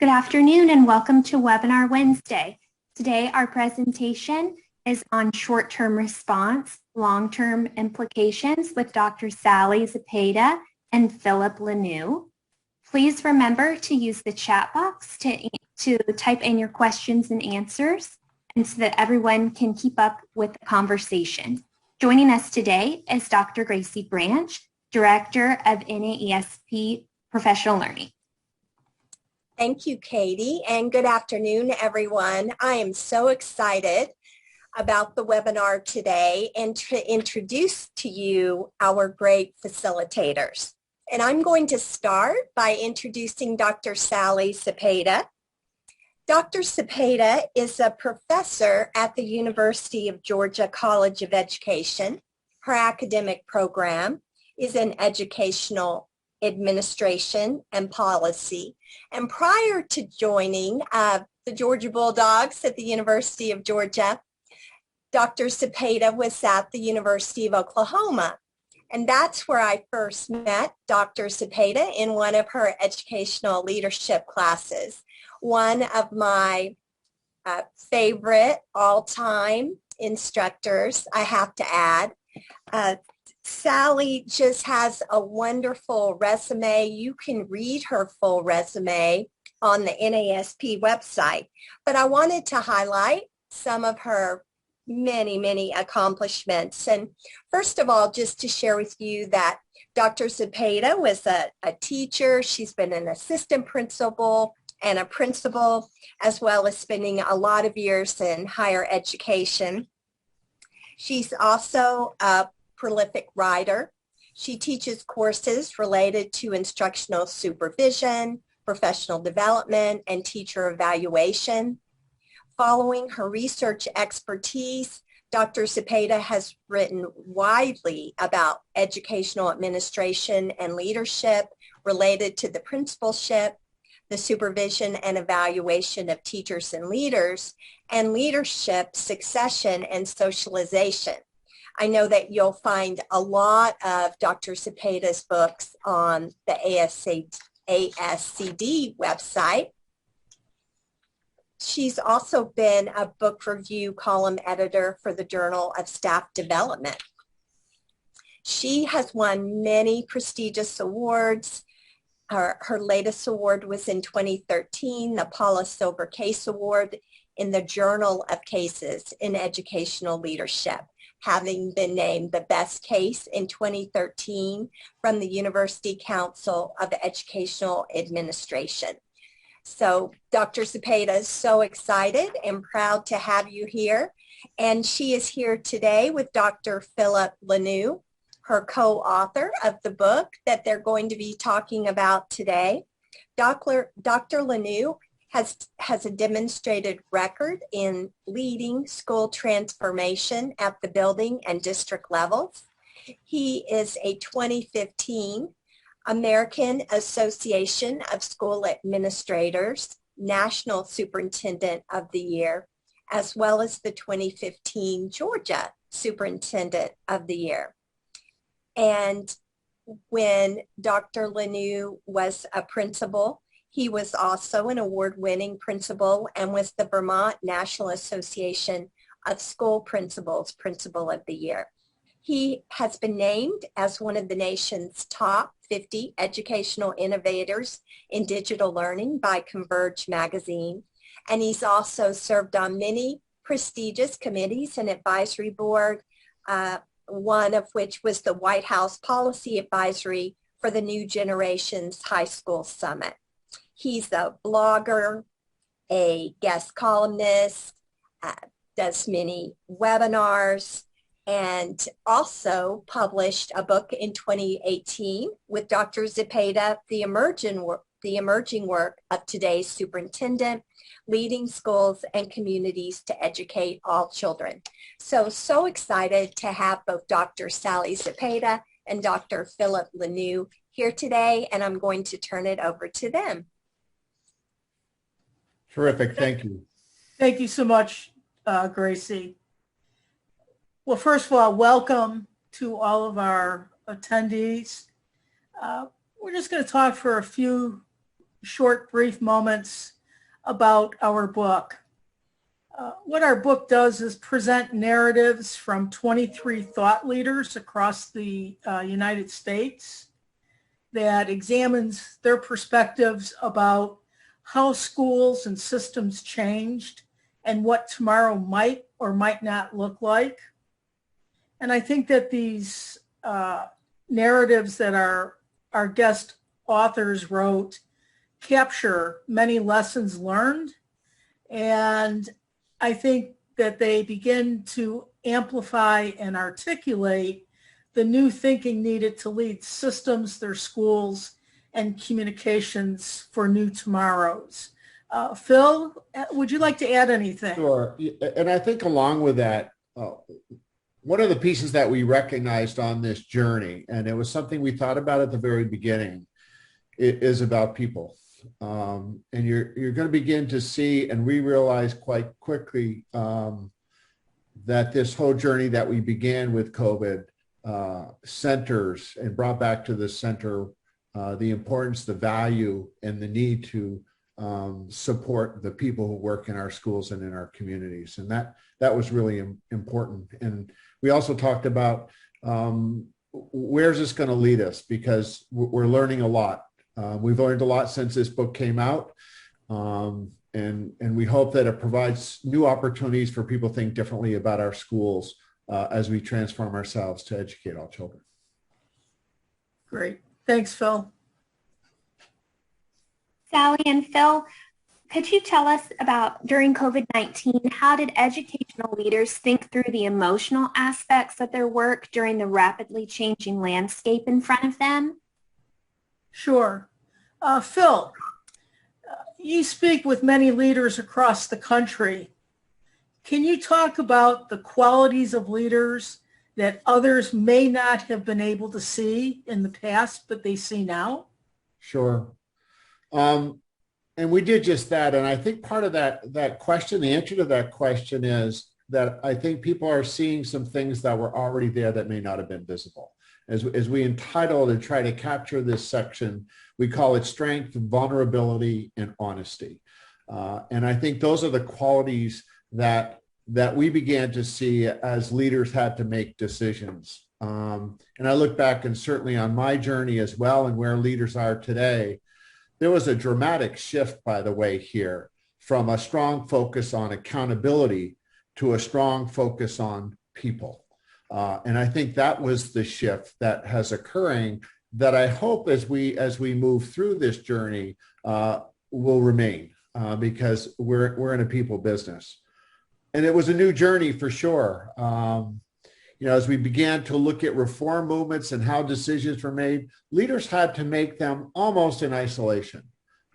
Good afternoon and welcome to Webinar Wednesday. Today our presentation is on short-term response, long-term implications with Dr. Sally Zepeda and Philip Lanoux. Please remember to use the chat box to type in your questions and answers and so that everyone can keep up with the conversation. Joining us today is Dr. Gracie Branch, Director of NAESP Professional Learning. Thank you, Katie, and good afternoon, everyone. I am so excited about the webinar today and to introduce to you our great facilitators. And I'm going to start by introducing Dr. Sally Zepeda. Dr. Zepeda is a professor at the University of Georgia College of Education. Her academic program is in educational administration and policy. And prior to joining the Georgia Bulldogs at the University of Georgia, Dr. Zepeda was at the University of Oklahoma. And that's where I first met Dr. Zepeda in one of her educational leadership classes. One of my favorite all-time instructors, I have to add. Sally just has a wonderful resume. You can read her full resume on the NASP website. But I wanted to highlight some of her many accomplishments. And first of all, just to share with you that Dr. Zepeda was a teacher. She's been an assistant principal and a principal, as well as spending a lot of years in higher education. She's also a prolific writer. She teaches courses related to instructional supervision, professional development, and teacher evaluation. Following her research expertise, Dr. Zepeda has written widely about educational administration and leadership related to the principalship, the supervision and evaluation of teachers and leaders, and leadership, succession, and socialization. I know that you'll find a lot of Dr. Zepeda's books on the ASCD website. She's also been a book review column editor for the Journal of Staff Development. She has won many prestigious awards. Her latest award was in 2013, the Paula Silver Case Award in the Journal of Cases in Educational Leadership, having been named the best case in 2013 from the University Council of Educational Administration. So Dr. Zepeda is so excited and proud to have you here. And she is here today with Dr. Philip Lanoux, her co-author of the book that they're going to be talking about today. Dr. Lanoux has a demonstrated record in leading school transformation at the building and district levels. He is a 2015 American Association of School Administrators National Superintendent of the Year, as well as the 2015 Georgia Superintendent of the Year. And when Dr. Lanoux was a principal, he was also an award-winning principal and was the Vermont National Association of School Principals Principal of the Year. He has been named as one of the nation's top 50 educational innovators in digital learning by Converge magazine. And he's also served on many prestigious committees and advisory board, one of which was the White House Policy Advisory for the New Generations High School Summit. He's a blogger, a guest columnist, does many webinars, and also published a book in 2018 with Dr. Zepeda, the emerging work of today's superintendent, leading schools and communities to educate all children. So excited to have both Dr. Sally Zepeda and Dr. Philip Lanoux here today, and I'm going to turn it over to them. Terrific, thank you. Thank you so much, Gracie. Well, first of all, welcome to all of our attendees. We're just going to talk for a few short, brief moments about our book. What our book does is present narratives from 23 thought leaders across the United States that examines their perspectives about how schools and systems changed and what tomorrow might or might not look like. And I think that these narratives that our guest authors wrote capture many lessons learned, and I think that they begin to amplify and articulate the new thinking needed to lead systems, their schools, and communications for new tomorrows. Phil, would you like to add anything? Sure. And I think along with that, one of the pieces that we recognized on this journey, and it was something we thought about at the very beginning, is about people. And you're going to begin to see, and we realized quite quickly that this whole journey that we began with COVID centers and brought back to the center the importance, the value, and the need to support the people who work in our schools and in our communities. And that was really important. And we also talked about where's this going to lead us, because we're learning a lot. We've learned a lot since this book came out. And we hope that it provides new opportunities for people to think differently about our schools as we transform ourselves to educate all children. Great. Thanks, Phil. Sally and Phil, could you tell us about, during COVID-19, how did educational leaders think through the emotional aspects of their work during the rapidly changing landscape in front of them? Sure. Phil, you speak with many leaders across the country. Can you talk about the qualities of leaders that others may not have been able to see in the past, but they see now? Sure. And we did just that. And I think part of that question, the answer to that question is that I think people are seeing some things that were already there that may not have been visible. As we entitled and try to capture this section, we call it strength, vulnerability, and honesty. And I think those are the qualities that we began to see as leaders had to make decisions. And I look back, and certainly on my journey as well, and where leaders are today, there was a dramatic shift, by the way, here from a strong focus on accountability to a strong focus on people. And I think that was the shift that has occurring that I hope as we move through this journey will remain because we're in a people business. And it was a new journey for sure. As we began to look at reform movements and how decisions were made, leaders had to make them almost in isolation.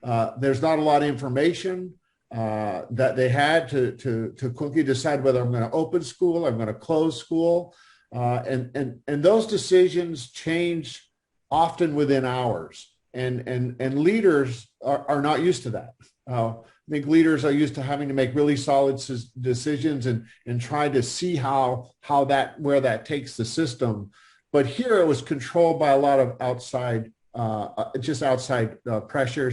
There's not a lot of information that they had to quickly decide whether I'm going to open school, I'm going to close school. And those decisions change often within hours. And leaders are not used to that. I think leaders are used to having to make really solid decisions and try to see where that takes the system. But here it was controlled by a lot of outside pressures,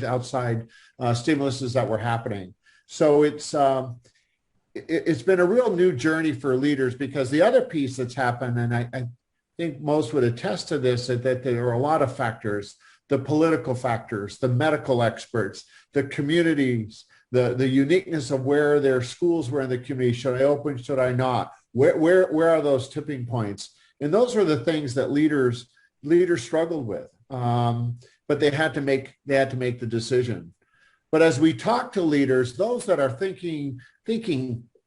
outside stimuluses that were happening. So it's been a real new journey for leaders, because the other piece that's happened, and I think most would attest to this, is that there are a lot of factors, the political factors, the medical experts, the communities, the uniqueness of where their schools were in the community. Should I open? Should I not? Where are those tipping points? And those were the things that leaders struggled with. But they had to make the decision. But as we talk to leaders, those that are thinking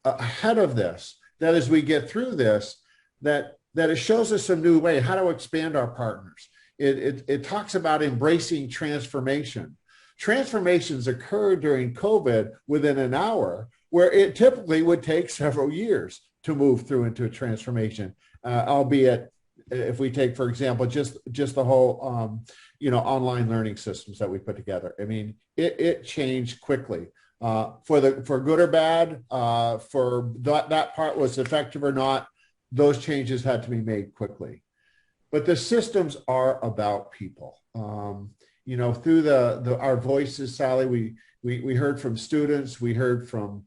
ahead of this, that as we get through this, that it shows us a new way, how to expand our partners. It talks about embracing transformation. Transformations occur during COVID within an hour, where it typically would take several years to move through into a transformation, albeit if we take, for example, just the whole, online learning systems that we put together. I mean, it changed quickly for good or bad, for that part was effective or not. Those changes had to be made quickly. But the systems are about people. through our voices, Sally, we heard from students, we heard from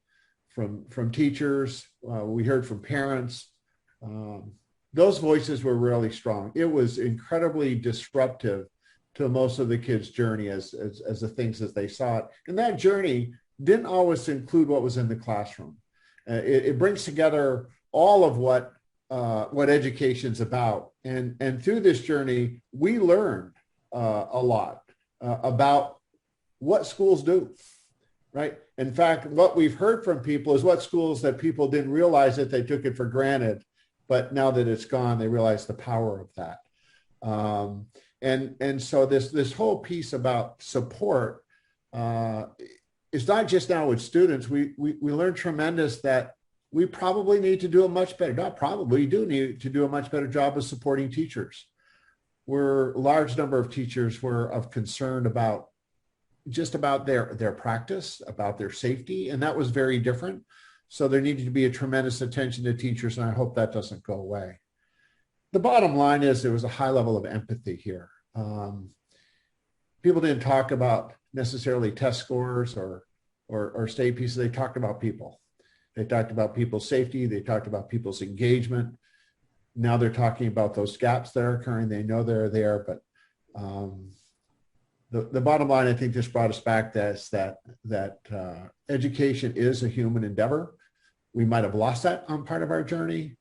teachers, we heard from parents. Those voices were really strong. It was incredibly disruptive to most of the kids' journey as the things as they saw it. And that journey didn't always include what was in the classroom. It brings together all of what education's about. And through this journey, we learned a lot about what schools do, right? In fact, what we've heard from people is what schools that people didn't realize that they took it for granted, but now that it's gone, they realize the power of that. And so this whole piece about support is not just now with students. We learned tremendous that we probably need to do a much better, not probably, we do need to do a much better job of supporting teachers. A large number of teachers were of concern about just about their practice, about their safety, and that was very different. So there needed to be a tremendous attention to teachers, and I hope that doesn't go away. The bottom line is there was a high level of empathy here. People didn't talk about necessarily test scores or state pieces. They talked about people. They talked about people's safety. They talked about people's engagement. Now they're talking about those gaps that are occurring. They know they're there, but the bottom line, I think, just brought us back to that education is a human endeavor. We might have lost that on part of our journey,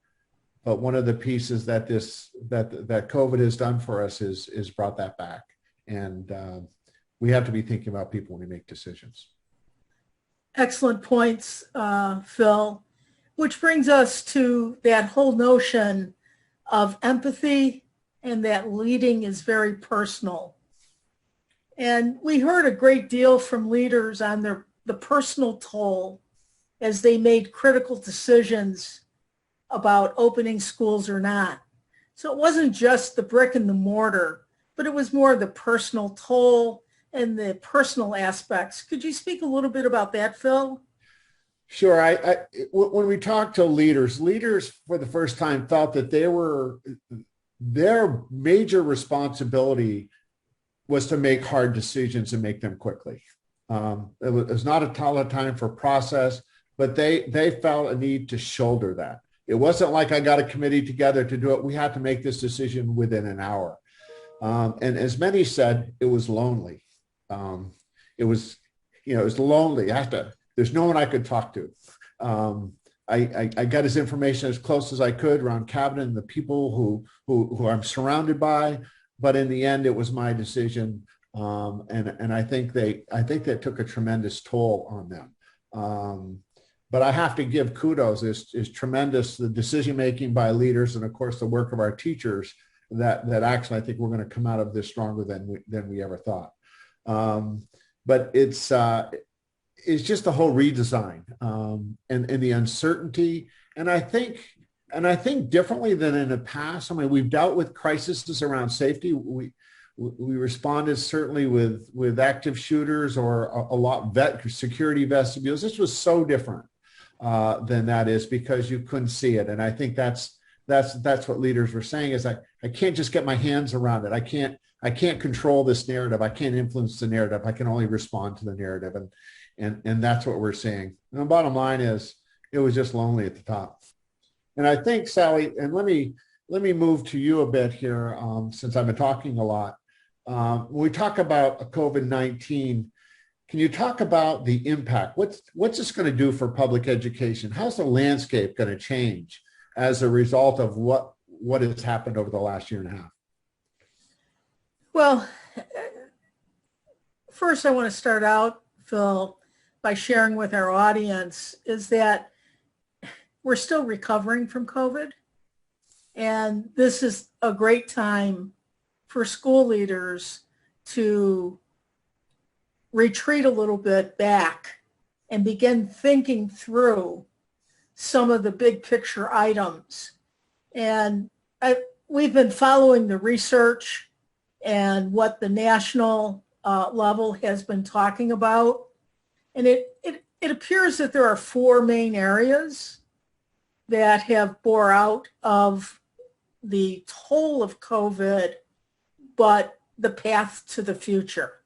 but one of the pieces that COVID has done for us is brought that back, and we have to be thinking about people when we make decisions. Excellent points, Phil, which brings us to that whole notion of empathy and that leading is very personal. And we heard a great deal from leaders on the personal toll as they made critical decisions about opening schools or not. So it wasn't just the brick and the mortar, but it was more the personal toll and the personal aspects. Could you speak a little bit about that, Phil? Sure. When we talk to leaders for the first time felt that their major responsibility was to make hard decisions and make them quickly. It was not a lot of time for process, but they felt a need to shoulder that. It wasn't like I got a committee together to do it. We had to make this decision within an hour. And as many said, it was lonely. It was lonely. There's no one I could talk to. I got his information as close as I could around cabinet and the people who I'm surrounded by. But in the end, it was my decision. And I think that took a tremendous toll on them. But I have to give kudos. Is tremendous, the decision-making by leaders and, of course, the work of our teachers that actually I think we're going to come out of this stronger than we ever thought. But it's just the whole redesign and the uncertainty. And I think differently than in the past. I mean, we've dealt with crises around safety. We responded certainly with active shooters or a lot security vestibules. This was so different than that is because you couldn't see it. And I think that's what leaders were saying is I can't just get my hands around it. I can't control this narrative. I can't influence the narrative. I can only respond to the narrative. And that's what we're seeing. And the bottom line is it was just lonely at the top. And I think, Sally, and let me move to you a bit here since I've been talking a lot. When we talk about COVID-19, can you talk about the impact? What's this going to do for public education? How's the landscape going to change as a result of what has happened over the last year and a half? Well, first I want to start out, Phil, by sharing with our audience is that we're still recovering from COVID. And this is a great time for school leaders to retreat a little bit back and begin thinking through some of the big picture items. And we've been following the research and what the national level has been talking about. And it appears that there are four main areas that have bore out of the toll of COVID, but the path to the future.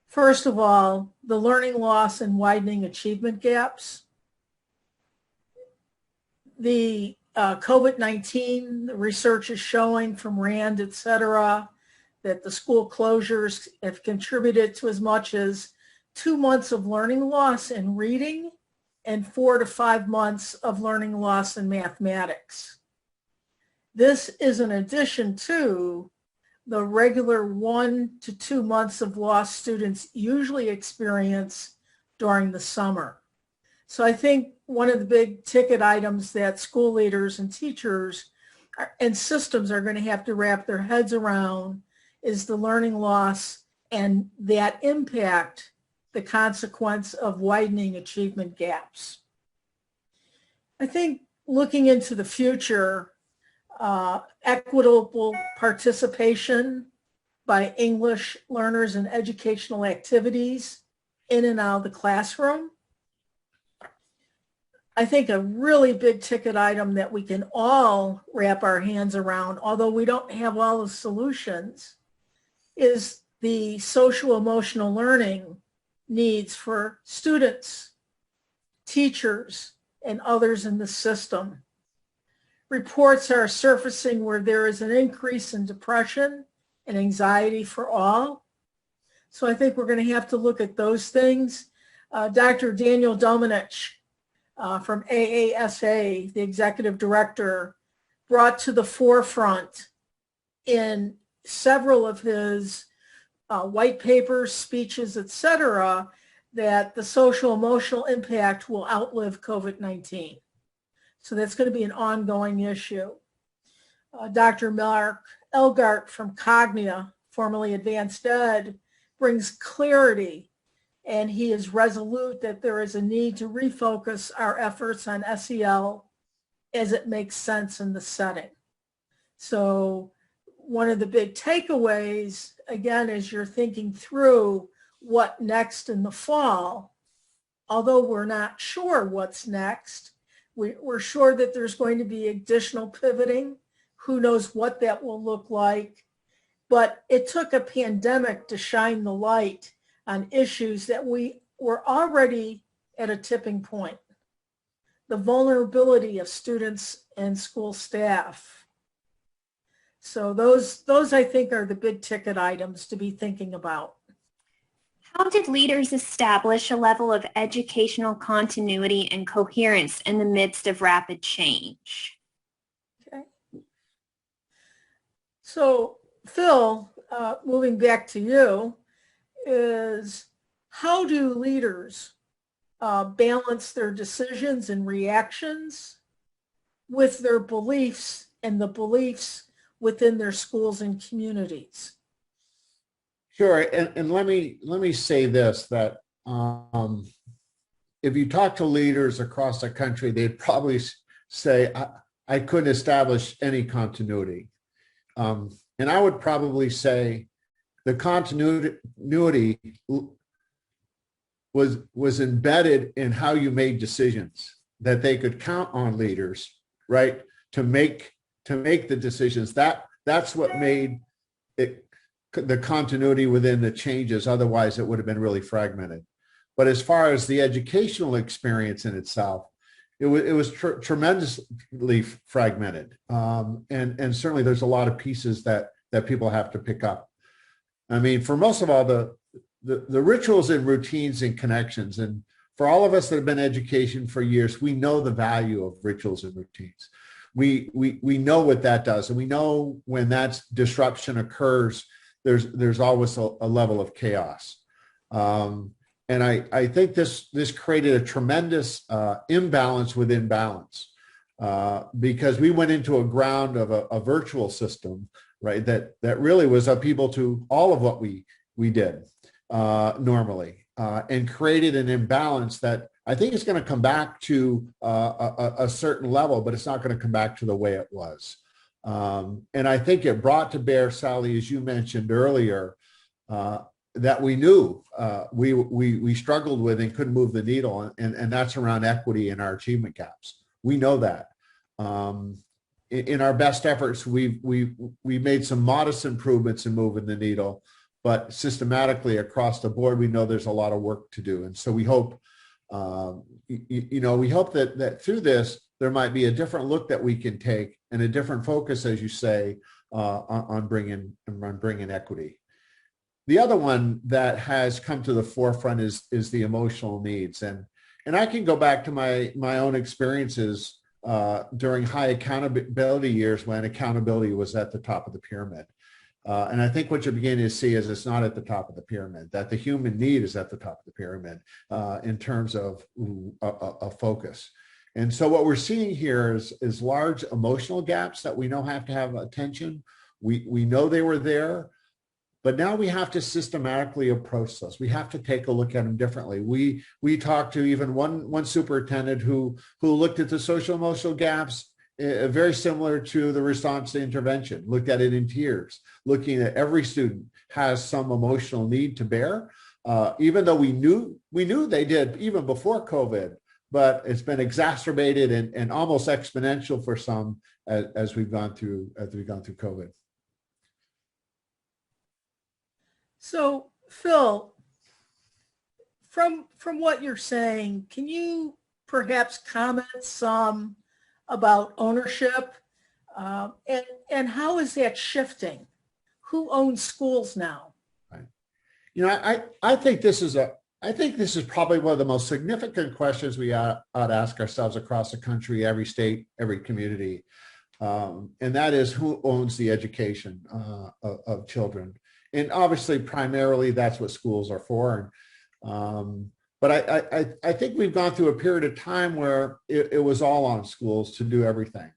First of all, the learning loss and widening achievement gaps. The COVID-19 research is showing from RAND, et cetera, that the school closures have contributed to as much as 2 months of learning loss in reading and 4 to 5 months of learning loss in mathematics. This is in addition to the regular 1 to 2 months of loss students usually experience during the summer. So I think one of the big ticket items that school leaders and teachers and systems are going to have to wrap their heads around is the learning loss and that impact, the consequence of widening achievement gaps. I think looking into the future, equitable participation by English learners in educational activities in and out of the classroom. I think a really big ticket item that we can all wrap our hands around, although we don't have all the solutions, is the social emotional learning needs for students, teachers, and others in the system. Reports are surfacing where there is an increase in depression and anxiety for all. So I think we're going to have to look at those things. Dr. Daniel Domenech from AASA, the executive director, brought to the forefront in several of his white papers, speeches, et cetera, that the social emotional impact will outlive COVID-19. So that's going to be an ongoing issue. Dr. Mark Elgart from Cognia, formerly Advanced Ed, brings clarity, and he is resolute that there is a need to refocus our efforts on SEL as it makes sense in the setting. So one of the big takeaways, again, as you're thinking through what next in the fall, although we're not sure what's next, we're sure that there's going to be additional pivoting. Who knows what that will look like? But it took a pandemic to shine the light on issues that we were already at a tipping point. The vulnerability of students and school staff. So those I think are the big ticket items to be thinking about. How did leaders establish a level of educational continuity and coherence in the midst of rapid change? Okay. So Phil, moving back to you, is how do leaders balance their decisions and reactions with their beliefs and the beliefs within their schools and communities? Sure, and let me say this, that if you talk to leaders across the country, they'd probably say, I couldn't establish any continuity. And I would probably say the continuity was embedded in how you made decisions, that they could count on leaders, right, to make the decisions. That's what made it the continuity within the changes. Otherwise, it would have been really fragmented. But as far as the educational experience in itself, it was tremendously fragmented. And certainly there's a lot of pieces that people have to pick up. I mean, for most of all, the rituals and routines and connections, and for all of us that have been in education for years, we know the value of rituals and routines. We know what that does, and we know when that disruption occurs, there's always a level of chaos. And I think this created a tremendous imbalance within balance, because we went into a ground of a virtual system, right, that really was upheaval to all of what we did normally, and created an imbalance that I think is going to come back to a certain level, but it's not going to come back to the way it was. And I think it brought to bear, Sally, as you mentioned earlier, that we knew we struggled with and couldn't move the needle, and that's around equity and our achievement gaps. We know that. in our best efforts, we've made some modest improvements in moving the needle, but systematically across the board, we know there's a lot of work to do. And so we hope, we hope that through this, there might be a different look that we can take and a different focus, as you say, on bringing equity. The other one that has come to the forefront is the emotional needs. And I can go back to my own experiences during high accountability years when accountability was at the top of the pyramid. And I think what you're beginning to see is it's not at the top of the pyramid, that the human need is at the top of the pyramid in terms of a focus. And so what we're seeing here is large emotional gaps that we know have to have attention. We know they were there, but now we have to systematically approach those. We have to take a look at them differently. We talked to even one superintendent who looked at the social emotional gaps very similar to the response to intervention, looked at it in tiers, looking at every student has some emotional need to bear, even though we knew they did even before COVID, but it's been exacerbated and almost exponential for some as we've gone through COVID. So, Phil, from what you're saying, can you perhaps comment some about ownership and how is that shifting? Who owns schools now? Right. I think this is probably one of the most significant questions we ought to ask ourselves across the country, every state, every community, and that is who owns the education of children. And obviously, primarily, that's what schools are for. But I think we've gone through a period of time where it was all on schools to do everything.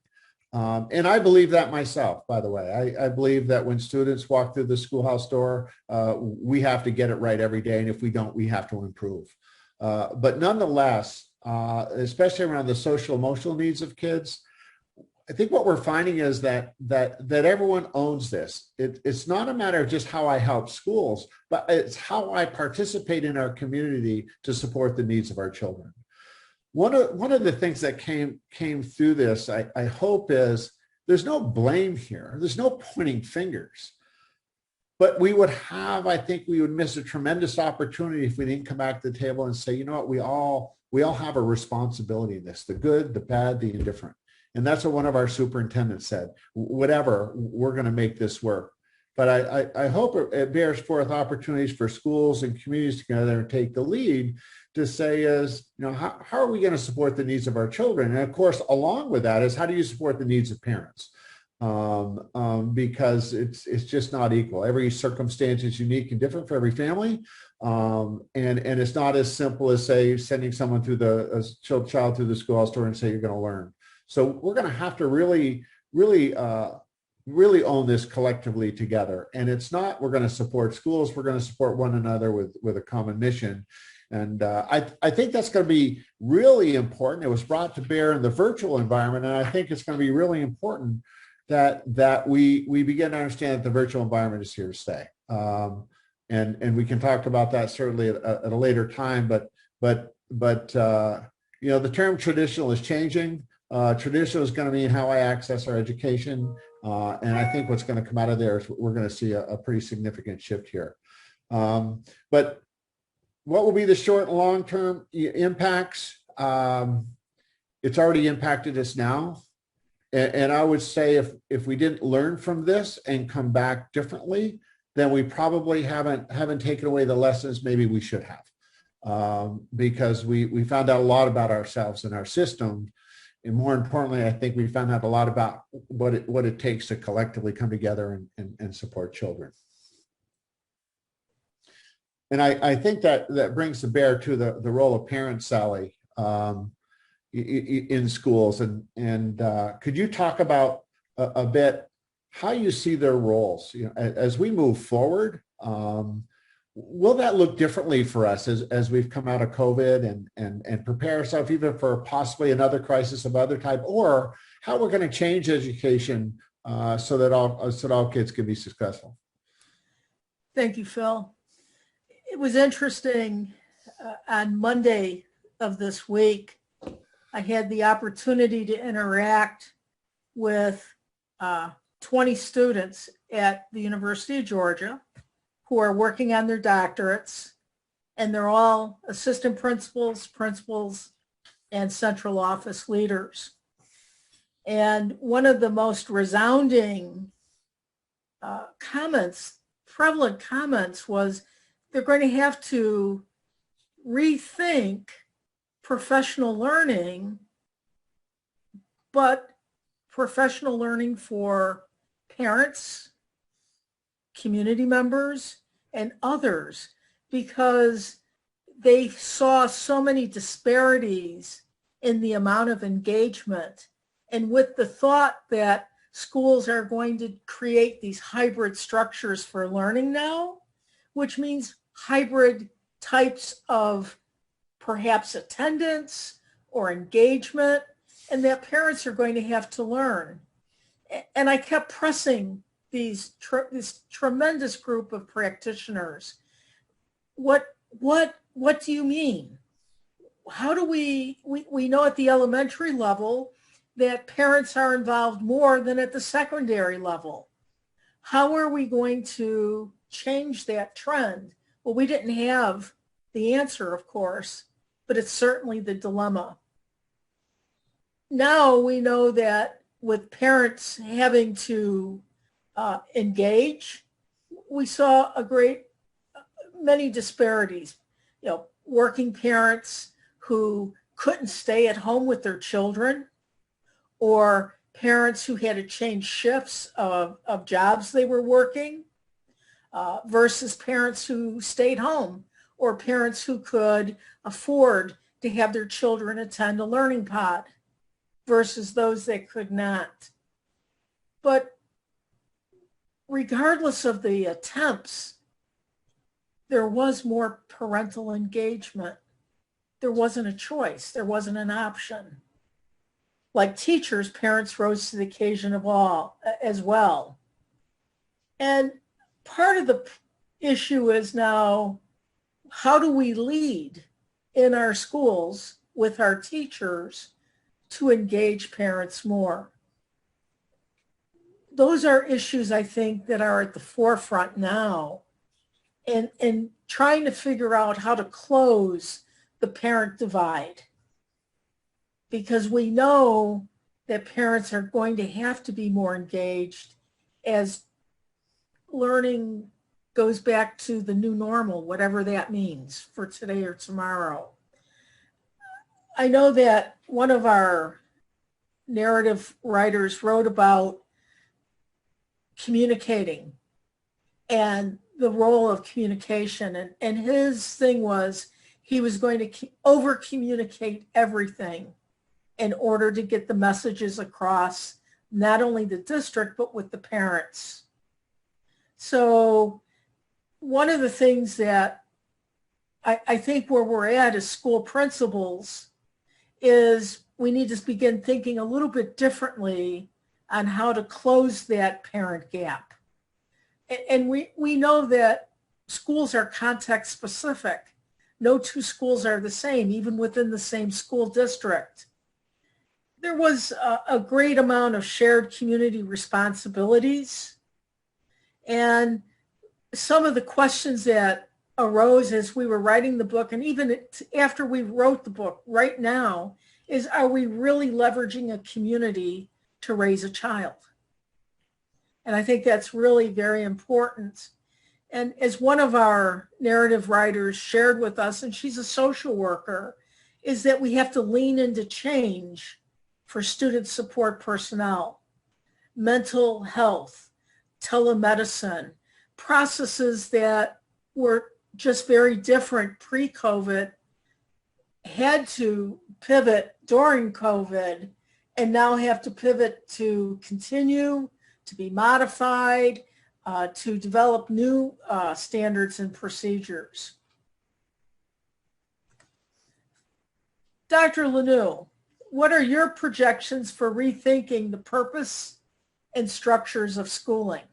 And I believe that myself, by the way. I believe that when students walk through the schoolhouse door, we have to get it right every day. And if we don't, we have to improve. But nonetheless, especially around the social emotional needs of kids, I think what we're finding is that everyone owns this. It's not a matter of just how I help schools, but it's how I participate in our community to support the needs of our children. One of the things that came through this, I hope, is there's no blame here. There's no pointing fingers. But we would miss a tremendous opportunity if we didn't come back to the table and say, you know what, we all have a responsibility in this, the good, the bad, the indifferent. And that's what one of our superintendents said, whatever, we're going to make this work. But I hope it bears forth opportunities for schools and communities together and take the lead to say how are we going to support the needs of our children? And of course, along with that is how do you support the needs of parents? Because it's just not equal. Every circumstance is unique and different for every family. And it's not as simple as, say, sending someone through child through the schoolhouse door and say, you're going to learn. So we're going to have to really own this collectively together. And it's not, we're going to support schools, we're going to support one another with a common mission. And I think that's going to be really important. It was brought to bear in the virtual environment. And I think it's going to be really important that we begin to understand that the virtual environment is here to stay. And we can talk about that certainly at a later time, but the term traditional is changing. Traditional is going to mean how I access our education. And I think what's going to come out of there is we're going to see a pretty significant shift here. But what will be the short and long-term impacts? It's already impacted us now. And I would say if we didn't learn from this and come back differently, then we probably haven't taken away the lessons maybe we should have. Because we found out a lot about ourselves and our system. And more importantly, I think we found out a lot about what it takes to collectively come together and support children. And I think that brings to bear to the role of parents, Sally, in schools. And could you talk about a bit how you see their roles? As we move forward, will that look differently for us as we've come out of COVID and prepare ourselves even for possibly another crisis of other type, or how we're going to change education so that all kids can be successful? Thank you, Phil. It was interesting. On Monday of this week, I had the opportunity to interact with 20 students at the University of Georgia who are working on their doctorates, and they're all assistant principals, principals, and central office leaders. And one of the most resounding prevalent comments was they're going to have to rethink professional learning, but professional learning for parents, community members, and others, because they saw so many disparities in the amount of engagement. And with the thought that schools are going to create these hybrid structures for learning now, which means hybrid types of perhaps attendance or engagement, and that parents are going to have to learn. And I kept pressing this tremendous group of practitioners. What do you mean? How do we know at the elementary level that parents are involved more than at the secondary level? How are we going to change that trend? Well, we didn't have the answer, of course, but it's certainly the dilemma. Now we know that with parents having to engage, we saw many disparities. Working parents who couldn't stay at home with their children, or parents who had to change shifts of jobs they were working, versus parents who stayed home, or parents who could afford to have their children attend a learning pod versus those that could not. But regardless of the attempts, there was more parental engagement. There wasn't a choice. There wasn't an option. Like teachers, parents rose to the occasion as well. And part of the issue is now, how do we lead in our schools with our teachers to engage parents more? Those are issues, I think, that are at the forefront now, and trying to figure out how to close the parent divide. Because we know that parents are going to have to be more engaged as learning goes back to the new normal, whatever that means for today or tomorrow. I know that one of our narrative writers wrote about communicating and the role of communication. And his thing was he was going to over communicate everything in order to get the messages across, not only the district, but with the parents. So one of the things that I think where we're at as school principals is we need to begin thinking a little bit differently on how to close that parent gap. And we know that schools are context specific. No two schools are the same, even within the same school district. There was a great amount of shared community responsibilities. And some of the questions that arose as we were writing the book, and even after we wrote the book right now, is, are we really leveraging a community to raise a child? And I think that's really very important. And as one of our narrative writers shared with us, and she's a social worker, is that we have to lean into change for student support personnel, mental health, telemedicine, processes that were just very different pre-COVID, had to pivot during COVID, and now have to pivot to continue, to be modified, to develop new standards and procedures. Dr. Lanou, what are your projections for rethinking the purpose and structures of schooling?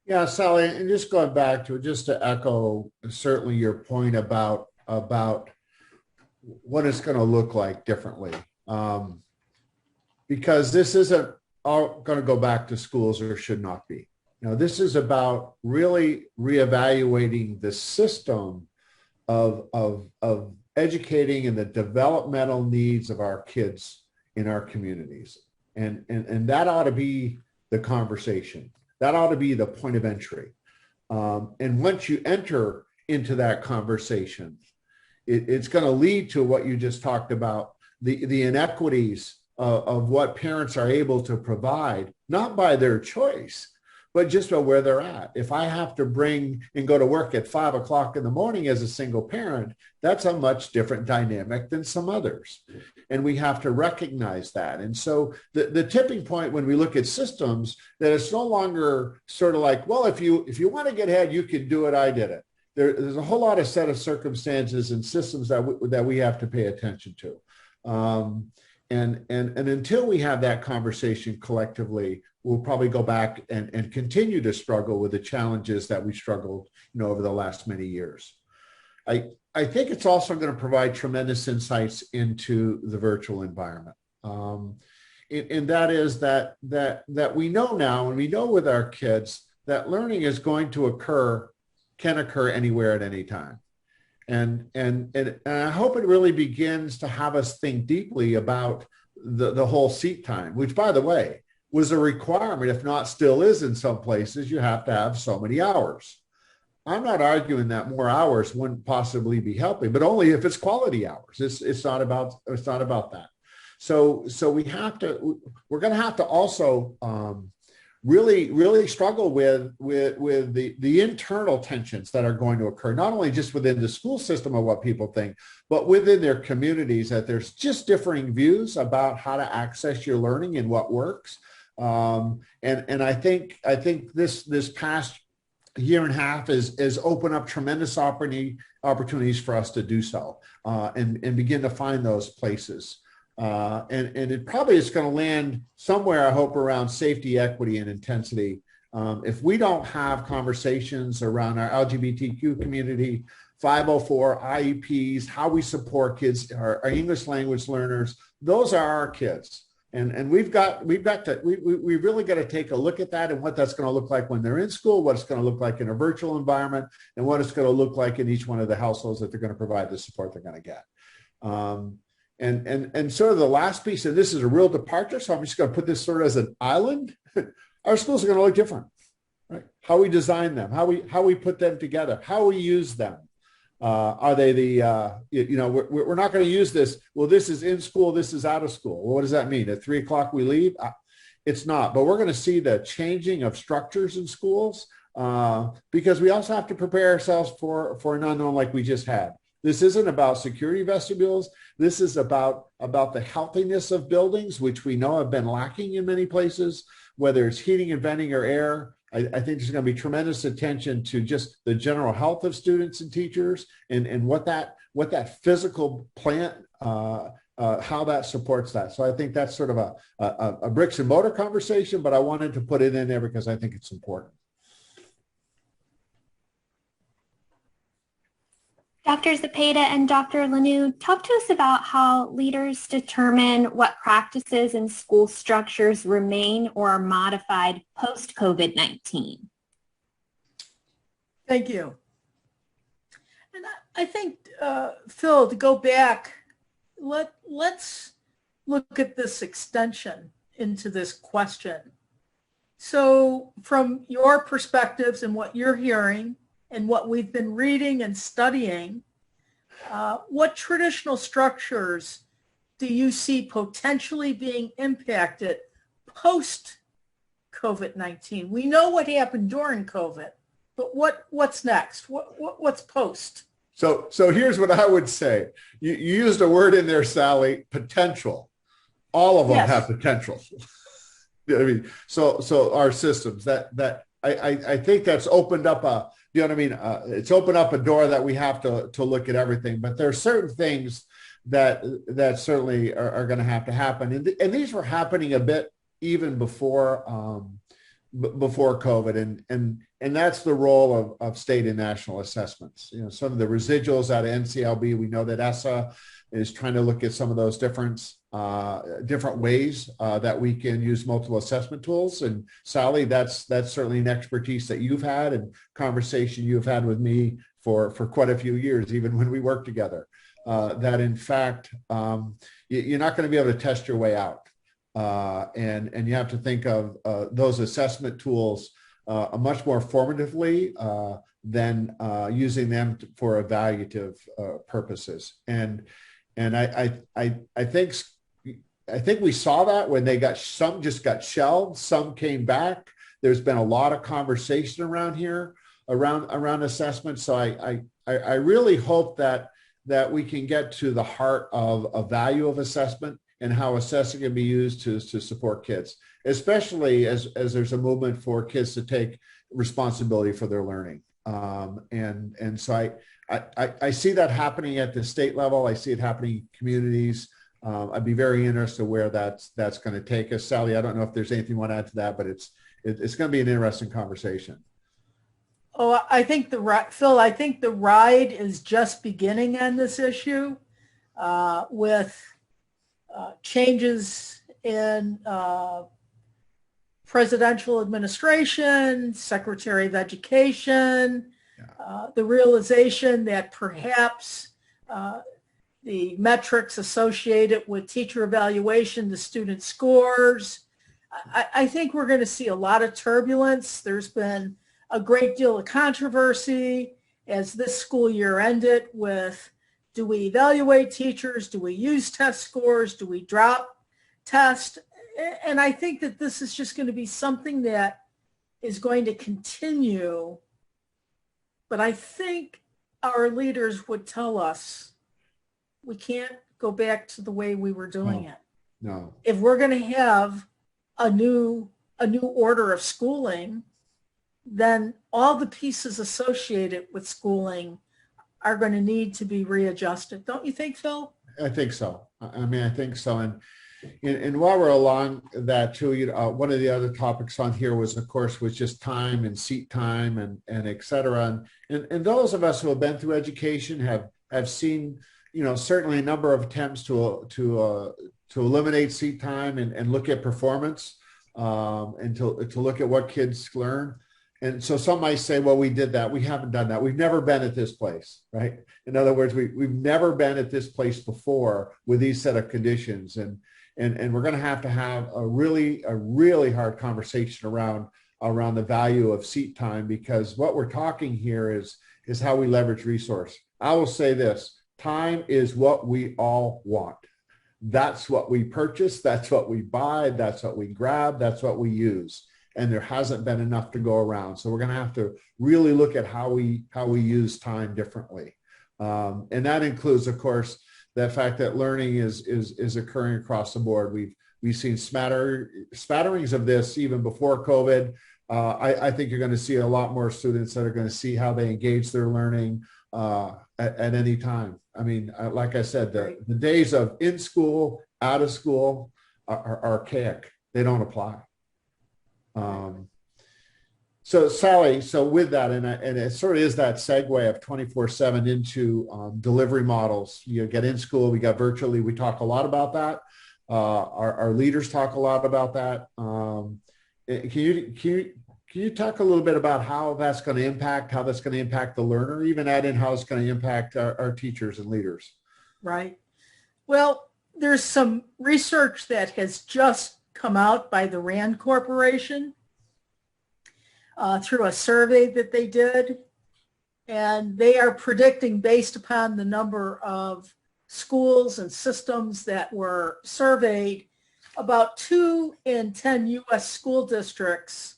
Yeah, Sally, and just going back to it, just to echo certainly your point about what it's going to look like differently. Because this isn't are going to go back to schools or should not be. This is about really reevaluating the system of educating and the developmental needs of our kids in our communities. And that ought to be the conversation. That ought to be the point of entry. And once you enter into that conversation, it's going to lead to what you just talked about, the inequities of what parents are able to provide, not by their choice, but just by where they're at. If I have to bring and go to work at 5 o'clock in the morning as a single parent, that's a much different dynamic than some others. And we have to recognize that. And so the tipping point when we look at systems, that it's no longer sort of like, well, if you want to get ahead, you can do it. I did it. There's a whole lot of set of circumstances and systems that we have to pay attention to. And until we have that conversation collectively, we'll probably go back and continue to struggle with the challenges that we struggled, over the last many years. I think it's also going to provide tremendous insights into the virtual environment. And that is that we know now, and we know with our kids, that learning is going to can occur anywhere at any time. And I hope it really begins to have us think deeply about the whole seat time, which, by the way, was a requirement, if not still is in some places. You have to have so many hours. I'm not arguing that more hours wouldn't possibly be helping, but only if it's quality hours. It's not about that. So we're going to have to also really struggle with the internal tensions that are going to occur, not only just within the school system of what people think, but within their communities, that there's just differing views about how to access your learning and what works. And I think this past year and a half is opened up tremendous opportunities for us to do so and begin to find those places. And it probably is going to land somewhere, I hope, around safety, equity, and intensity. If we don't have conversations around our LGBTQ community, 504, IEPs, how we support kids, our English language learners, those are our kids. And we've really got to take a look at that and what that's going to look like when they're in school, what it's going to look like in a virtual environment, and what it's going to look like in each one of the households that they're going to provide the support they're going to get. And sort of the last piece, and this is a real departure, so I'm just going to put this sort of as an island. Our schools are going to look different, right? How we design them, how we put them together, how we use them. Are they we're not going to use this. Well, this is in school, this is out of school. Well, what does that mean? At 3 o'clock we leave? It's not, but we're going to see the changing of structures in schools because we also have to prepare ourselves for an unknown like we just had. This isn't about security vestibules. This is about the healthiness of buildings, which we know have been lacking in many places, whether it's heating and venting or air. I think there's going to be tremendous attention to just the general health of students and teachers and what that physical plant, how that supports that. So I think that's sort of a bricks and mortar conversation, but I wanted to put it in there because I think it's important. Dr. Zepeda and Dr. Lanu, talk to us about how leaders determine what practices and school structures remain or are modified post-COVID-19. Thank you. And I think, Phil, to go back, let's look at this extension into this question. So from your perspectives and what you're hearing, and what we've been reading and studying, what traditional structures do you see potentially being impacted post-COVID-19? We know what happened during COVID, but what's next? What's post? So here's what I would say. You used a word in there, Sally, potential. All of them have potential. I mean, so our systems that I think that's opened up it's opened up a door that we have to look at everything, but there are certain things that certainly are going to have to happen. And these were happening a bit even before COVID. And that's the role of state and national assessments. Some of the residuals out of NCLB, we know that ESSA is trying to look at some of those different ways that we can use multiple assessment tools. And Sally, that's certainly an expertise that you've had and conversation you've had with me for quite a few years, even when we worked together. That in fact, you're not going to be able to test your way out. And you have to think of those assessment tools much more formatively than using them for evaluative purposes. And I think we saw that when some just got shelved, some came back. There's been a lot of conversation around here around assessment. So I really hope that we can get to the heart of a value of assessment and how assessing can be used to support kids, especially as there's a movement for kids to take responsibility for their learning. And so I see that happening at the state level. I see it happening in communities. I'd be very interested where that's going to take us. Sally, I don't know if there's anything you want to add to that, but it's going to be an interesting conversation. Oh, I think Phil, I think the ride is just beginning on this issue with changes in presidential administration, Secretary of Education, the realization that perhaps the metrics associated with teacher evaluation, the student scores, I think we're going to see a lot of turbulence. There's been a great deal of controversy as this school year ended with, do we evaluate teachers? Do we use test scores? Do we drop tests? And I think that this is just going to be something that is going to continue. But I think our leaders would tell us we can't go back to the way we were doing it. No. If we're going to have a new order of schooling, then all the pieces associated with schooling are going to need to be readjusted. Don't you think, Phil? I think so. I mean, I think so. And while we're along that too, one of the other topics on here was, of course, was just time and seat time and et cetera. And those of us who have been through education have seen, certainly a number of attempts to eliminate seat time and look at performance and to look at what kids learn. And so some might say, well, we did that. We haven't done that. We've never been at this place, right? In other words, we've never been at this place before with these set of conditions. And we're going to have a really hard conversation around the value of seat time, because what we're talking here is how we leverage resource. I will say this, time is what we all want. That's what we purchase. That's what we buy. That's what we grab. That's what we use. And there hasn't been enough to go around. So we're going to have to really look at how we use time differently. And that includes, of course, the fact that learning is occurring across the board. We've seen spatterings of this even before COVID. I think you're going to see a lot more students that are going to see how they engage their learning at any time. I mean, like I said, the days of in school, out of school are archaic. They don't apply. So Sally, with that, and it sort of is that segue of 24/7 into delivery models. You get in school, we got virtually, we talk a lot about that. Our leaders talk a lot about that. Can you talk a little bit about how that's going to impact the learner, even add in how it's going to impact our teachers and leaders? Right. Well, there's some research that has just come out by the RAND Corporation through a survey that they did. And they are predicting, based upon the number of schools and systems that were surveyed, about 2 in 10 U.S. school districts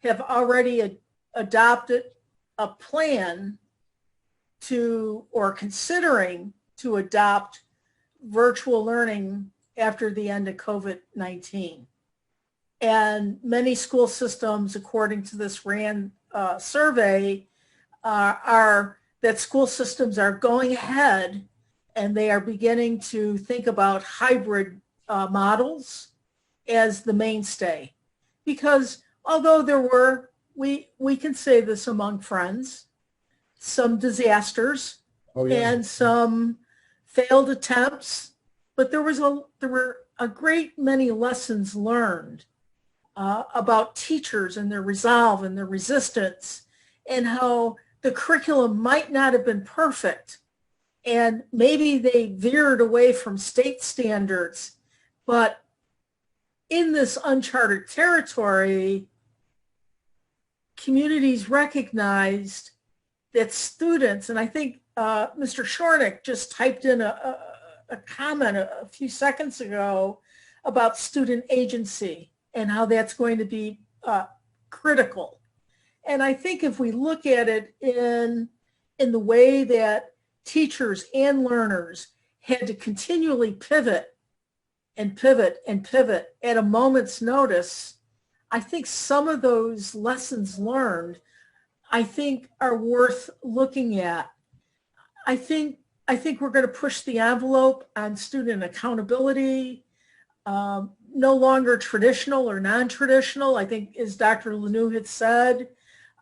have already adopted a plan to, or considering to adopt virtual learning after the end of COVID-19. And many school systems, according to this RAND survey, are that school systems are going ahead and they are beginning to think about hybrid models as the mainstay. Because although there were, we can say this among friends, some disasters and some failed attempts, but there were a great many lessons learned about teachers and their resolve and their resistance, and how the curriculum might not have been perfect. And maybe they veered away from state standards, but in this uncharted territory, communities recognized that students, and I think Mr. Shornick just typed in a comment a few seconds ago about student agency and how that's going to be critical. And I think if we look at it in the way that teachers and learners had to continually pivot and pivot and pivot at a moment's notice, I think some of those lessons learned, I think, are worth looking at. I think we're going to push the envelope on student accountability, no longer traditional or non-traditional. I think, as Dr. Lanou had said,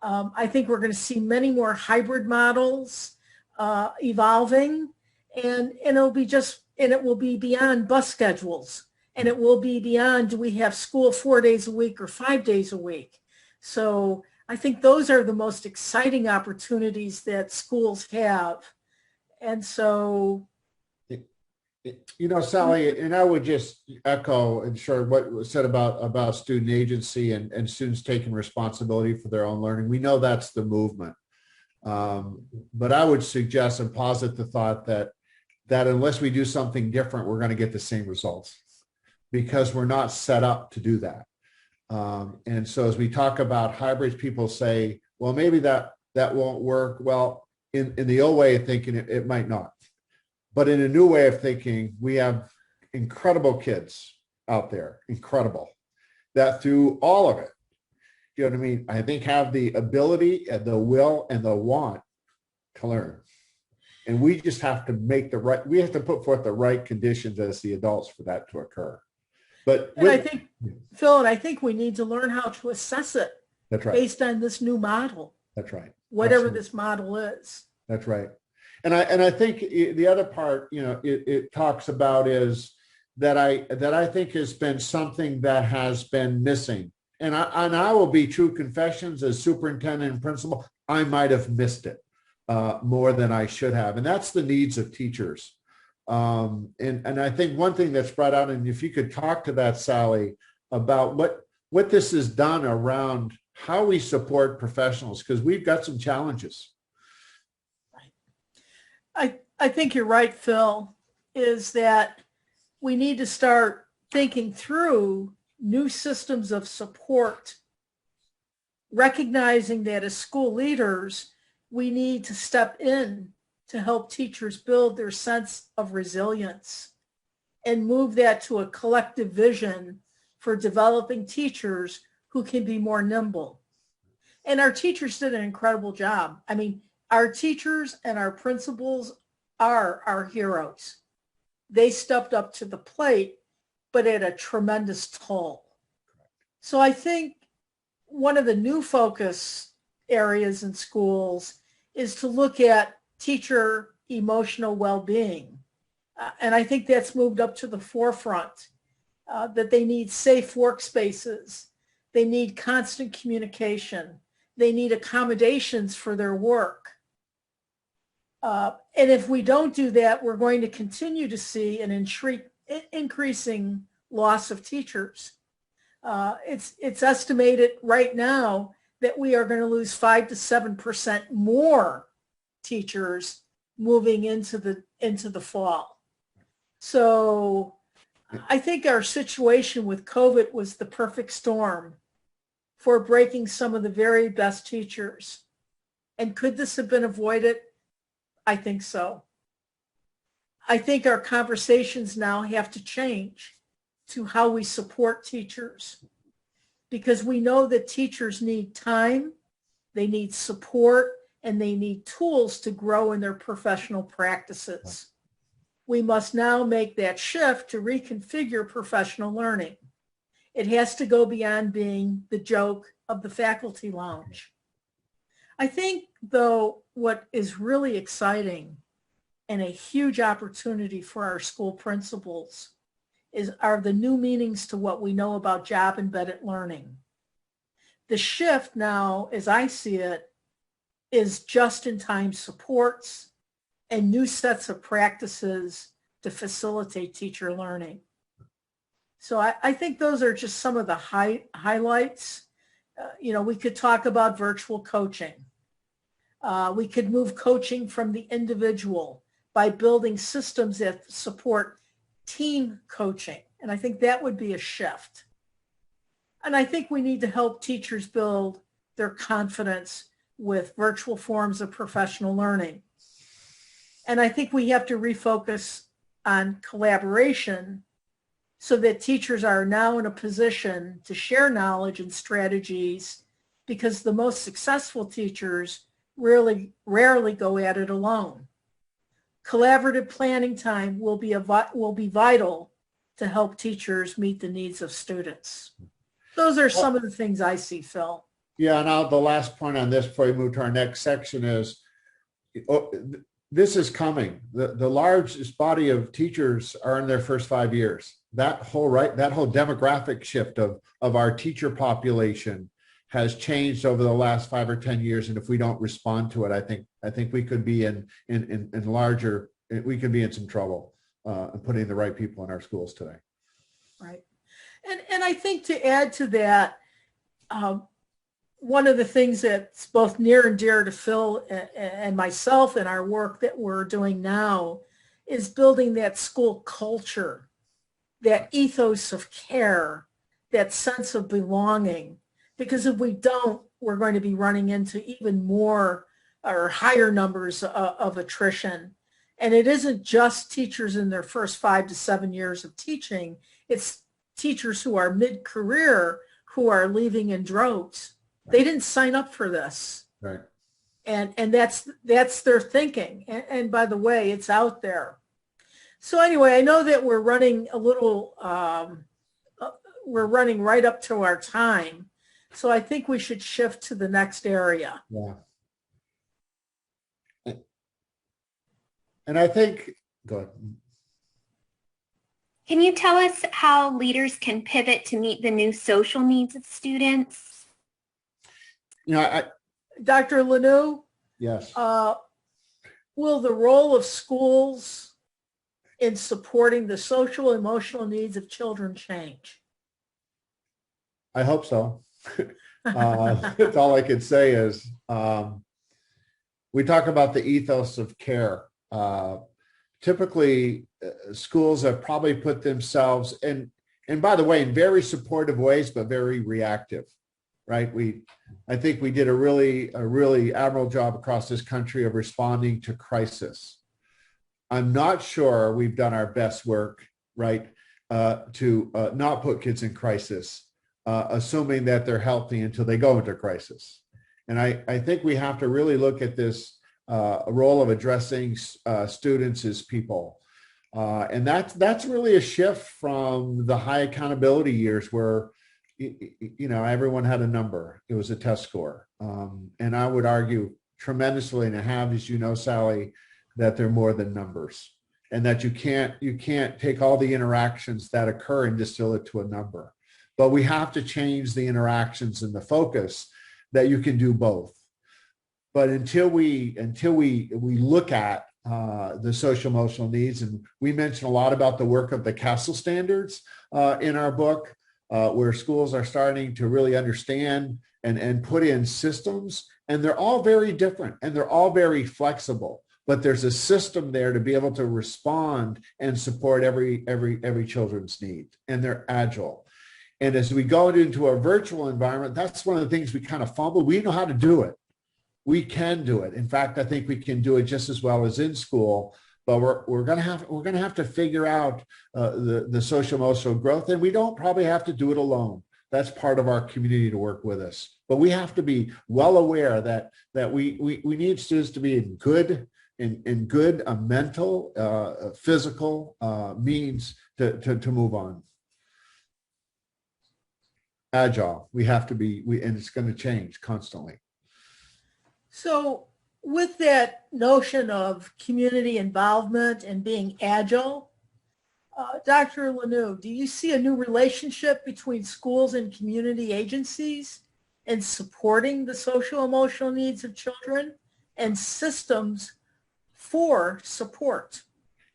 I think we're going to see many more hybrid models evolving, and it will be beyond bus schedules, and it will be beyond, do we have school 4 days a week or 5 days a week? So I think those are the most exciting opportunities that schools have. And so, you know, Sally, and I would just echo and share what was said about student agency and students taking responsibility for their own learning. We know that's the movement. But I would suggest and posit the thought that unless we do something different, we're going to get the same results, because we're not set up to do that. And so as we talk about hybrids, people say, well, maybe that won't work. Well, in the old way of thinking, it might not. But in a new way of thinking, we have incredible kids out there, incredible, that through all of it, you know what I mean, I think have the ability and the will and the want to learn. And we just have to we have to put forth the right conditions as the adults for that to occur. But I think, Phil, I think we need to learn how to assess it. That's right. Based on this new model. That's right. Whatever Absolutely. This model is. That's right. And I think the other part, you know, it talks about is that I think has been something that has been missing. And I will be true confessions as superintendent and principal, I might have missed it more than I should have. And that's the needs of teachers. And I think one thing that's brought out, and if you could talk to that, Sally, about what this has done around how we support professionals, because we've got some challenges. I think you're right, Phil, is that we need to start thinking through new systems of support, recognizing that as school leaders, we need to step in to help teachers build their sense of resilience and move that to a collective vision for developing teachers who can be more nimble. And our teachers did an incredible job. I mean, our teachers and our principals are our heroes. They stepped up to the plate, but at a tremendous toll. So I think one of the new focus areas in schools is to look at teacher emotional well-being. And I think that's moved up to the forefront, that they need safe workspaces. They need constant communication. They need accommodations for their work. And if we don't do that, we're going to continue to see an increasing loss of teachers. It's estimated right now that we are going to lose 5 to 7% more teachers moving into the fall. So I think our situation with COVID was the perfect storm for breaking some of the very best teachers. And could this have been avoided? I think so. I think our conversations now have to change to how we support teachers, because we know that teachers need time, they need support, and they need tools to grow in their professional practices. We must now make that shift to reconfigure professional learning. It has to go beyond being the joke of the faculty lounge. I think, though, what is really exciting and a huge opportunity for our school principals are the new meanings to what we know about job-embedded learning. The shift now, as I see it, is just-in-time supports and new sets of practices to facilitate teacher learning. So I think those are just some of the highlights. We could talk about virtual coaching. We could move coaching from the individual by building systems that support team coaching. And I think that would be a shift. And I think we need to help teachers build their confidence with virtual forms of professional learning. And I think we have to refocus on collaboration so that teachers are now in a position to share knowledge and strategies, because the most successful teachers rarely go at it alone. Collaborative planning time will be vital to help teachers meet the needs of students. Those are some of the things I see, Phil. Yeah, now the last point on this before we move to our next section is, this is coming. The largest body of teachers are in their first 5 years. That whole demographic shift of our teacher population has changed over the last 5 or 10 years. And if we don't respond to it, I think we could be we could be in some trouble in putting the right people in our schools today. Right. And I think to add to that, one of the things that's both near and dear to Phil and myself in our work that we're doing now is building that school culture, that ethos of care, that sense of belonging. Because if we don't, we're going to be running into even more or higher numbers of attrition. And it isn't just teachers in their first 5 to 7 years of teaching. It's teachers who are mid-career who are leaving in droves. They didn't sign up for this. Right. And that's their thinking. And by the way, it's out there. So anyway, I know that we're running we're running right up to our time. So I think we should shift to the next area. Yeah. And I think, go ahead. Can you tell us how leaders can pivot to meet the new social needs of students? Dr. Lanou? Yes. Will the role of schools in supporting the social emotional needs of children change? I hope so. That's all I can say is we talk about the ethos of care. Typically, schools have probably put themselves and by the way, in very supportive ways, but very reactive, right? I think we did a really admirable job across this country of responding to crisis. I'm not sure we've done our best work, right, to not put kids in crisis, assuming that they're healthy until they go into crisis. And I think we have to really look at this role of addressing students as people. And that's really a shift from the high accountability years where, everyone had a number. It was a test score. And I would argue tremendously, and I have, as you know, Sally, that they're more than numbers, and that you can't take all the interactions that occur and distill it to a number. But we have to change the interactions and the focus that you can do both. But until we look at the social emotional needs, and we mention a lot about the work of the Castle standards in our book, where schools are starting to really understand and put in systems, and they're all very different and they're all very flexible. But there's a system there to be able to respond and support every children's need, and they're agile. And as we go into a virtual environment, that's one of the things we kind of fumble. We know how to do it. We can do it. In fact, I think we can do it just as well as in school. But we're going to have to figure out the social emotional growth, and we don't probably have to do it alone. That's part of our community to work with us. But we have to be well aware that we need students to be in good mental, physical means to move on. Agile. We have to be, and it's going to change constantly. So with that notion of community involvement and being agile, Dr. Lanou, do you see a new relationship between schools and community agencies in supporting the social emotional needs of children and systems for support?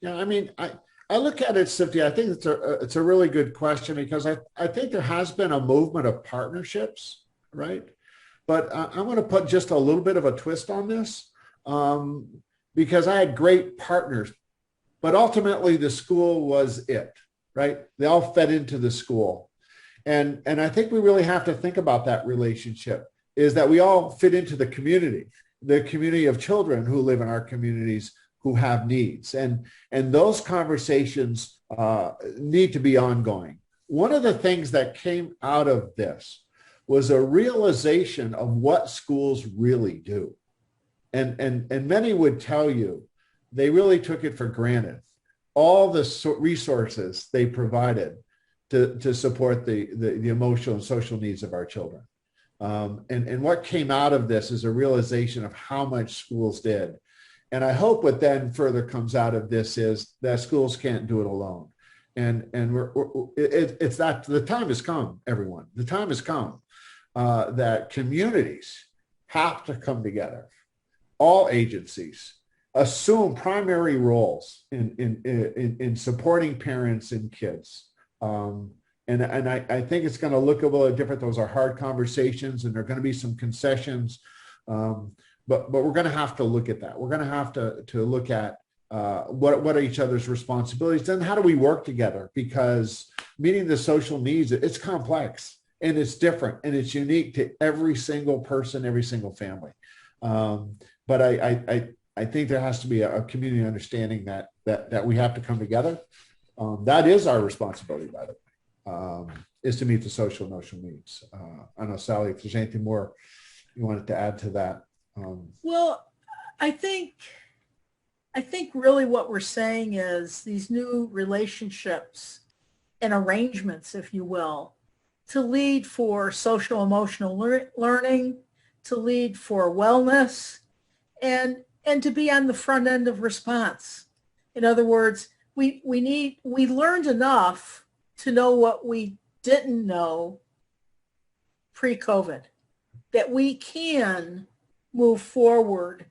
Yeah, I mean, I look at it, Cynthia, I think it's a really good question because I think there has been a movement of partnerships, right? But I'm going to put just a little bit of a twist on this because I had great partners, but ultimately the school was it, right? They all fed into the school. And I think we really have to think about that relationship is that we all fit into the community of children who live in our communities who have needs. And those conversations need to be ongoing. One of the things that came out of this was a realization of what schools really do. And many would tell you they really took it for granted. All the resources they provided to support the emotional and social needs of our children. And what came out of this is a realization of how much schools did. And I hope what then further comes out of this is that schools can't do it alone. And it's that the time has come, everyone. The time has come that communities have to come together. All agencies assume primary roles in supporting parents and kids. And I think it's going to look a little different. Those are hard conversations, and there are going to be some concessions. But we're going to have to look at that. We're going to have to look at what are each other's responsibilities, and how do we work together? Because meeting the social needs, it's complex and it's different and it's unique to every single person, every single family. But I think there has to be a community understanding that we have to come together. That is our responsibility, by the way, is to meet the social emotional needs. I don't know, Sally, if there's anything more you wanted to add to that. Well, I think really what we're saying is these new relationships and arrangements, if you will, to lead for social emotional learning, to lead for wellness, and to be on the front end of response. In other words, we learned enough to know what we didn't know pre-COVID, that we can move forward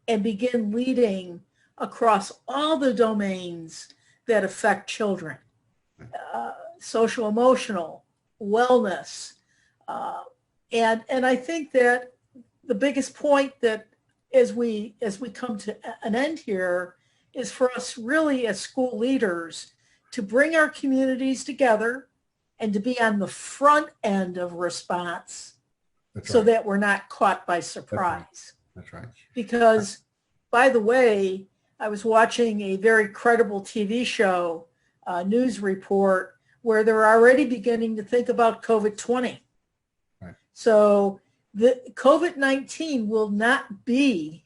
and begin leading across all the domains that affect children, social emotional, wellness. And I think that the biggest point that as we come to an end here is for us really as school leaders to bring our communities together and to be on the front end of response. That's so right. That we're not caught by surprise. That's right. Because, by the way, I was watching a very credible TV show, news report, where they're already beginning to think about COVID-20. Right. So the COVID-19 will not be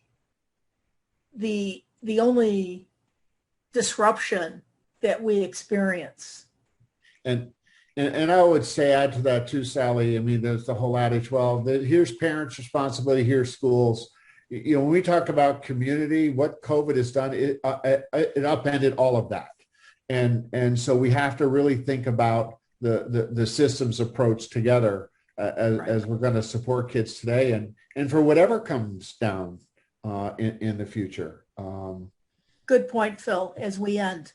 the only disruption that we experience. And I would say, add to that too, Sally, I mean, there's the whole adage, well, here's parents' responsibility, here's schools. You know, when we talk about community, what COVID has done, it upended all of that. And so we have to really think about the systems approach together as we're going to support kids today and for whatever comes down in the future. Good point, Phil, as we end.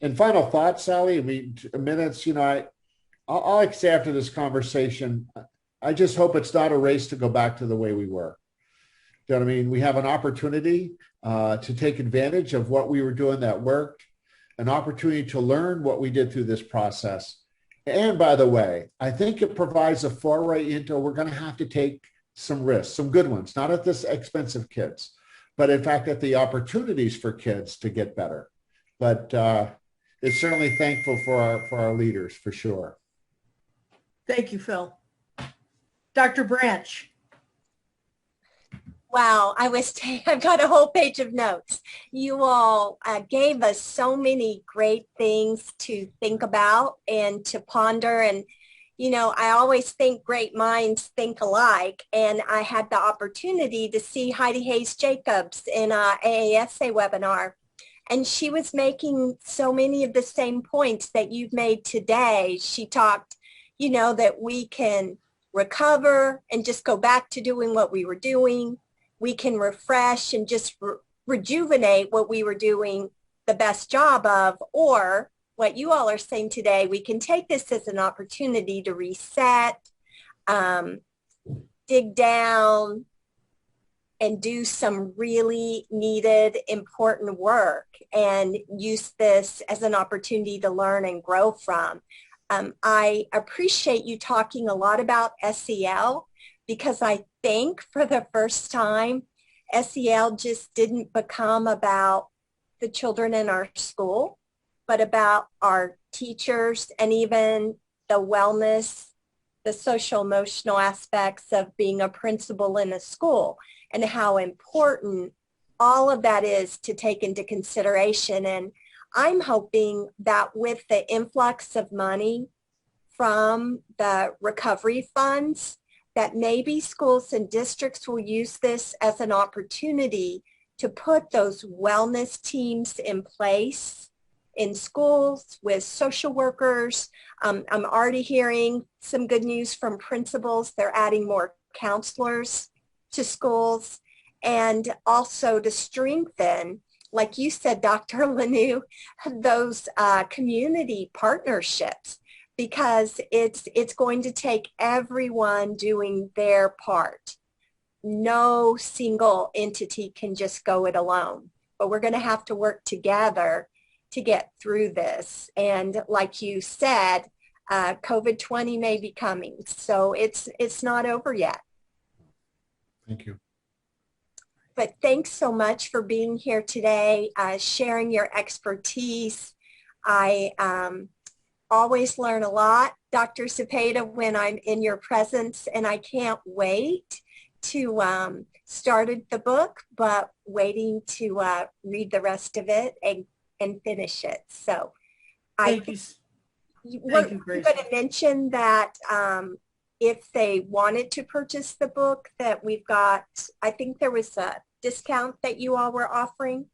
And final thoughts, Sally, I mean, minutes, you know, I'll say after this conversation, I just hope it's not a race to go back to the way we were. You know what I mean? We have an opportunity to take advantage of what we were doing that worked, an opportunity to learn what we did through this process. And by the way, I think it provides a foray into we're going to have to take some risks, some good ones, not at this expense of kids, but in fact at the opportunities for kids to get better. But it's certainly thankful for our leaders, for sure. Thank you, Phil. Dr. Branch. Wow, I've got a whole page of notes. You all gave us so many great things to think about and to ponder. And, you know, I always think great minds think alike, and I had the opportunity to see Heidi Hayes Jacobs in a AASA webinar, and she was making so many of the same points that you've made today. She talked, you know, that we can recover and just go back to doing what we were doing. We can refresh and just rejuvenate what we were doing the best job of, or what you all are saying today, we can take this as an opportunity to reset, dig down, and do some really needed, important work, and use this as an opportunity to learn and grow from. I appreciate you talking a lot about SEL, because I think for the first time, SEL just didn't become about the children in our school, but about our teachers and even the wellness, the social emotional aspects of being a principal in a school, and how important all of that is to take into consideration. And I'm hoping that with the influx of money from the recovery funds, that maybe schools and districts will use this as an opportunity to put those wellness teams in place in schools with social workers. I'm already hearing some good news from principals. They're adding more counselors to schools, and also to strengthen, like you said, Dr. Lanu, those community partnerships, because it's going to take everyone doing their part. No single entity can just go it alone, but we're going to have to work together to get through this. And like you said, COVID-20 may be coming, so it's not over yet. Thank you. But thanks so much for being here today, sharing your expertise. I always learn a lot, Dr. Cepeda, when I'm in your presence, and I can't wait to started the book, but waiting to read the rest of it and finish it. So Thank you. We're going to mention that if they wanted to purchase the book, that we've got, I think there was a discount that you all were offering.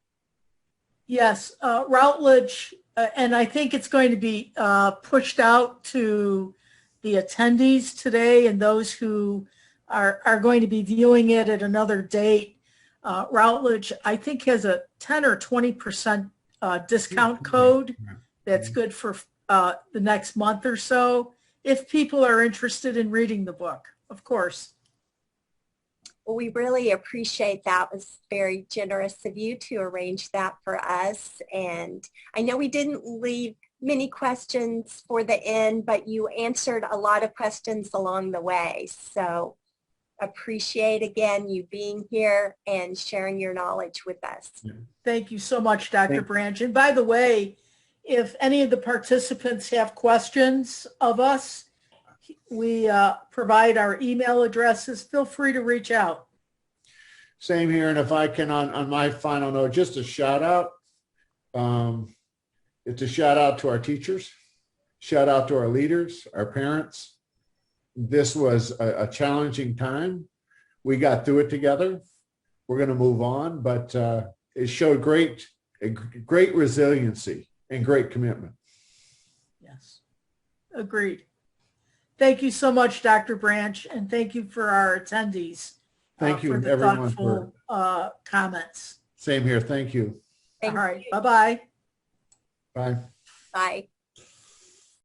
Yes, Routledge, and I think it's going to be pushed out to the attendees today and those who are going to be viewing it at another date. Routledge, I think, has a 10 or 20% discount code that's good for the next month or so, if people are interested in reading the book, of course. Well, we really appreciate that. It was very generous of you to arrange that for us. And I know we didn't leave many questions for the end, but you answered a lot of questions along the way. So appreciate, again, you being here and sharing your knowledge with us. Thank you so much, Dr. Branch. And by the way, if any of the participants have questions of us, we provide our email addresses. Feel free to reach out. Same here. And if I can, on my final note, just a shout out. It's a shout out to our teachers, shout out to our leaders, our parents. This was a challenging time. We got through it together. We're going to move on, but it showed great resiliency and great commitment. Yes, agreed. Thank you so much, Dr. Branch, and thank you for our attendees. Thank you, for the everyone, thoughtful comments. Same here. Thank you. All right. Bye-bye. Bye. Bye.